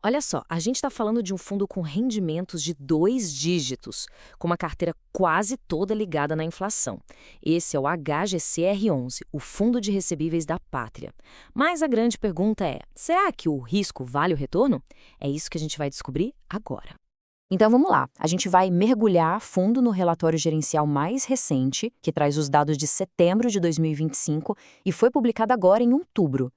Olha só, a gente está falando de um fundo com rendimentos de 2 dígitos, com uma carteira quase toda ligada na inflação. Esse é o HGCR11, o Fundo de Recebíveis da Pátria. Mas a grande pergunta é: será que o risco vale o retorno? É isso que a gente vai descobrir agora. Então vamos lá, a gente vai mergulhar a fundo no relatório gerencial mais recente, que traz os dados de setembro de 2025 e foi publicado agora em outubro.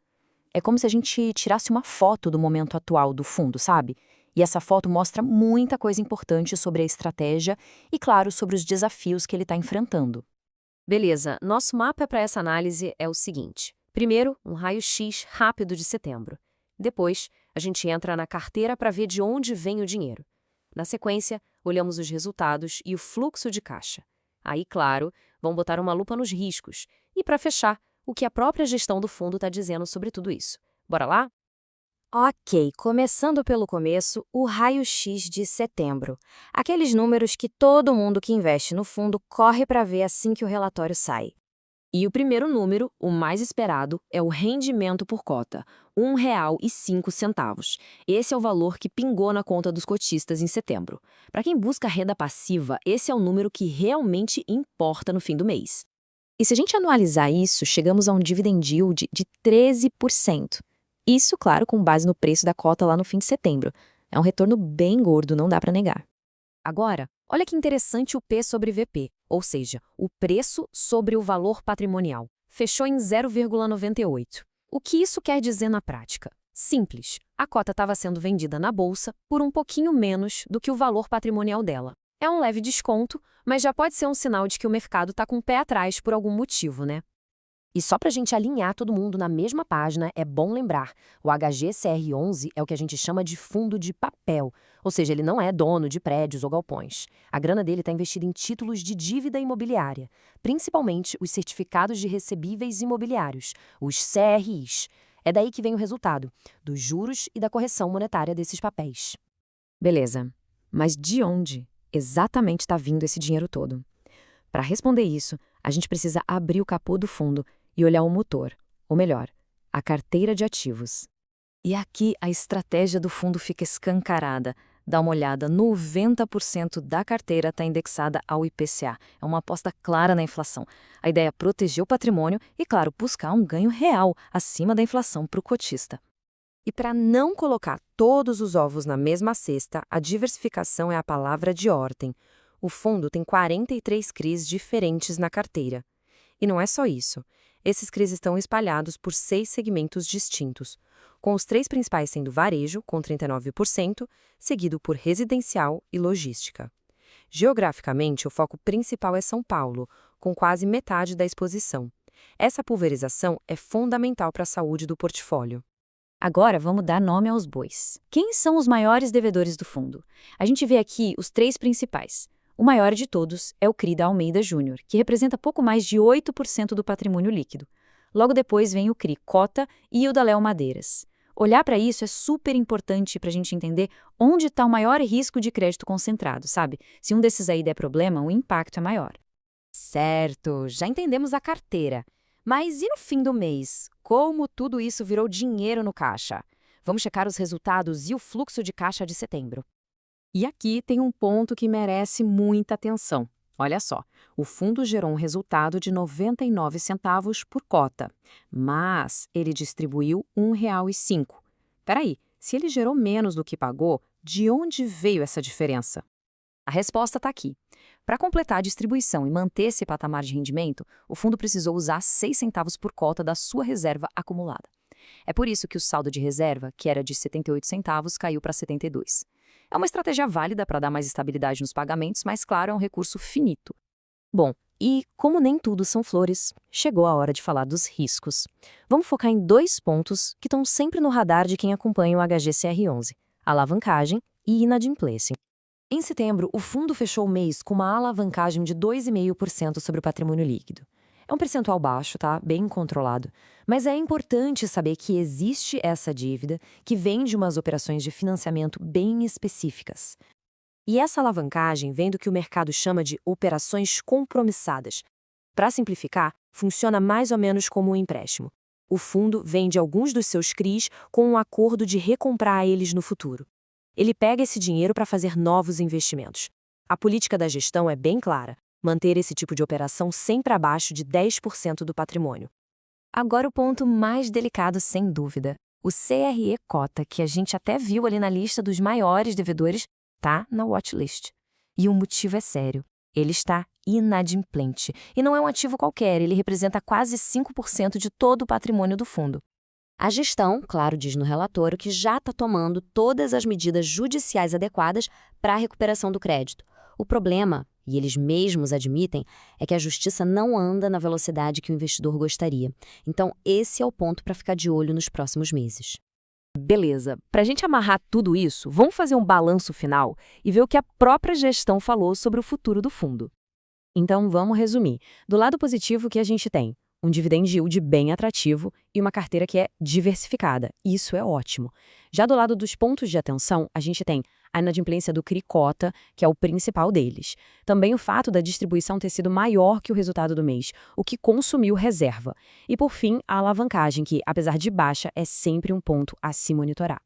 É como se a gente tirasse uma foto do momento atual do fundo, sabe? E essa foto mostra muita coisa importante sobre a estratégia e, claro, sobre os desafios que ele está enfrentando. Beleza, nosso mapa para essa análise é o seguinte. Primeiro, um raio-x rápido de setembro. Depois, a gente entra na carteira para ver de onde vem o dinheiro. Na sequência, olhamos os resultados e o fluxo de caixa. Aí, claro, vão botar uma lupa nos riscos. E, para fechar, o que a própria gestão do fundo está dizendo sobre tudo isso. Bora lá? Ok, começando pelo começo, o raio-x de setembro. Aqueles números que todo mundo que investe no fundo corre para ver assim que o relatório sai. E o primeiro número, o mais esperado, é o rendimento por cota, R$ 1,05. Esse é o valor que pingou na conta dos cotistas em setembro. Para quem busca renda passiva, esse é o número que realmente importa no fim do mês. E se a gente anualizar isso, chegamos a um dividend yield de 13%. Isso, claro, com base no preço da cota lá no fim de setembro. É um retorno bem gordo, não dá para negar. Agora, olha que interessante o P sobre VP, ou seja, o preço sobre o valor patrimonial. Fechou em 0,98. O que isso quer dizer na prática? Simples. A cota estava sendo vendida na bolsa por um pouquinho menos do que o valor patrimonial dela. É um leve desconto, mas já pode ser um sinal de que o mercado está com o pé atrás por algum motivo, né? E só para a gente alinhar todo mundo na mesma página, é bom lembrar, o HGCR11 é o que a gente chama de fundo de papel, ou seja, ele não é dono de prédios ou galpões. A grana dele está investida em títulos de dívida imobiliária, principalmente os certificados de recebíveis imobiliários, os CRIs. É daí que vem o resultado, dos juros e da correção monetária desses papéis. Beleza. Mas de onde exatamente está vindo esse dinheiro todo? Para responder isso, a gente precisa abrir o capô do fundo e olhar o motor, ou melhor, a carteira de ativos. E aqui a estratégia do fundo fica escancarada. Dá uma olhada, 90% da carteira está indexada ao IPCA. É uma aposta clara na inflação. A ideia é proteger o patrimônio e, claro, buscar um ganho real acima da inflação para o cotista. E para não colocar todos os ovos na mesma cesta, a diversificação é a palavra de ordem. O fundo tem 43 CRIs diferentes na carteira. E não é só isso. Esses CRIs estão espalhados por 6 segmentos distintos, com os 3 principais sendo varejo, com 39%, seguido por residencial e logística. Geograficamente, o foco principal é São Paulo, com quase metade da exposição. Essa pulverização é fundamental para a saúde do portfólio. Agora vamos dar nome aos bois. Quem são os maiores devedores do fundo? A gente vê aqui os 3 principais. O maior de todos é o CRI da Almeida Júnior, que representa pouco mais de 8% do patrimônio líquido. Logo depois vem o CRI Cota e o da Léo Madeiras. Olhar para isso é super importante para a gente entender onde está o maior risco de crédito concentrado, sabe? Se um desses aí der problema, o impacto é maior. Certo, já entendemos a carteira. Mas e no fim do mês? Como tudo isso virou dinheiro no caixa? Vamos checar os resultados e o fluxo de caixa de setembro. E aqui tem um ponto que merece muita atenção. Olha só, o fundo gerou um resultado de 99 centavos por cota, mas ele distribuiu R$ 1,05. Peraí, se ele gerou menos do que pagou, de onde veio essa diferença? A resposta está aqui. Para completar a distribuição e manter esse patamar de rendimento, o fundo precisou usar 6 centavos por cota da sua reserva acumulada. É por isso que o saldo de reserva, que era de 78 centavos, caiu para 72. É uma estratégia válida para dar mais estabilidade nos pagamentos, mas, claro, é um recurso finito. Bom, e como nem tudo são flores, chegou a hora de falar dos riscos. Vamos focar em 2 pontos que estão sempre no radar de quem acompanha o HGCR11: alavancagem e inadimplência. Em setembro, o fundo fechou o mês com uma alavancagem de 2,5% sobre o patrimônio líquido. É um percentual baixo, tá? Bem controlado. Mas é importante saber que existe essa dívida que vem de umas operações de financiamento bem específicas. E essa alavancagem vem do que o mercado chama de operações compromissadas. Para simplificar, funciona mais ou menos como um empréstimo. O fundo vende alguns dos seus CRIs com um acordo de recomprar eles no futuro. Ele pega esse dinheiro para fazer novos investimentos. A política da gestão é bem clara: manter esse tipo de operação sempre abaixo de 10% do patrimônio. Agora o ponto mais delicado, sem dúvida. O CRE Cota, que a gente até viu ali na lista dos maiores devedores, está na watchlist. E o motivo é sério. Ele está inadimplente. E não é um ativo qualquer, ele representa quase 5% de todo o patrimônio do fundo. A gestão, claro, diz no relatório que já está tomando todas as medidas judiciais adequadas para a recuperação do crédito. O problema, e eles mesmos admitem, é que a justiça não anda na velocidade que o investidor gostaria. Então, esse é o ponto para ficar de olho nos próximos meses. Beleza, para a gente amarrar tudo isso, vamos fazer um balanço final e ver o que a própria gestão falou sobre o futuro do fundo. Então, vamos resumir. Do lado positivo, o que a gente tem? Um dividend yield bem atrativo e uma carteira que é diversificada. Isso é ótimo. Já do lado dos pontos de atenção, a gente tem a inadimplência do CRI Cota, que é o principal deles. Também o fato da distribuição ter sido maior que o resultado do mês, o que consumiu reserva. E, por fim, a alavancagem, que, apesar de baixa, é sempre um ponto a se monitorar.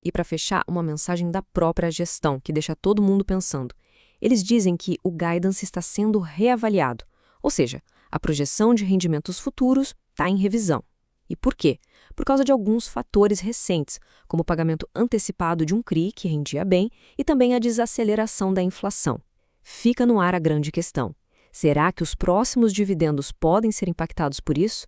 E para fechar, uma mensagem da própria gestão, que deixa todo mundo pensando. Eles dizem que o guidance está sendo reavaliado, ou seja, a projeção de rendimentos futuros está em revisão. E por quê? Por causa de alguns fatores recentes, como o pagamento antecipado de um CRI que rendia bem e também a desaceleração da inflação. Fica no ar a grande questão. Será que os próximos dividendos podem ser impactados por isso?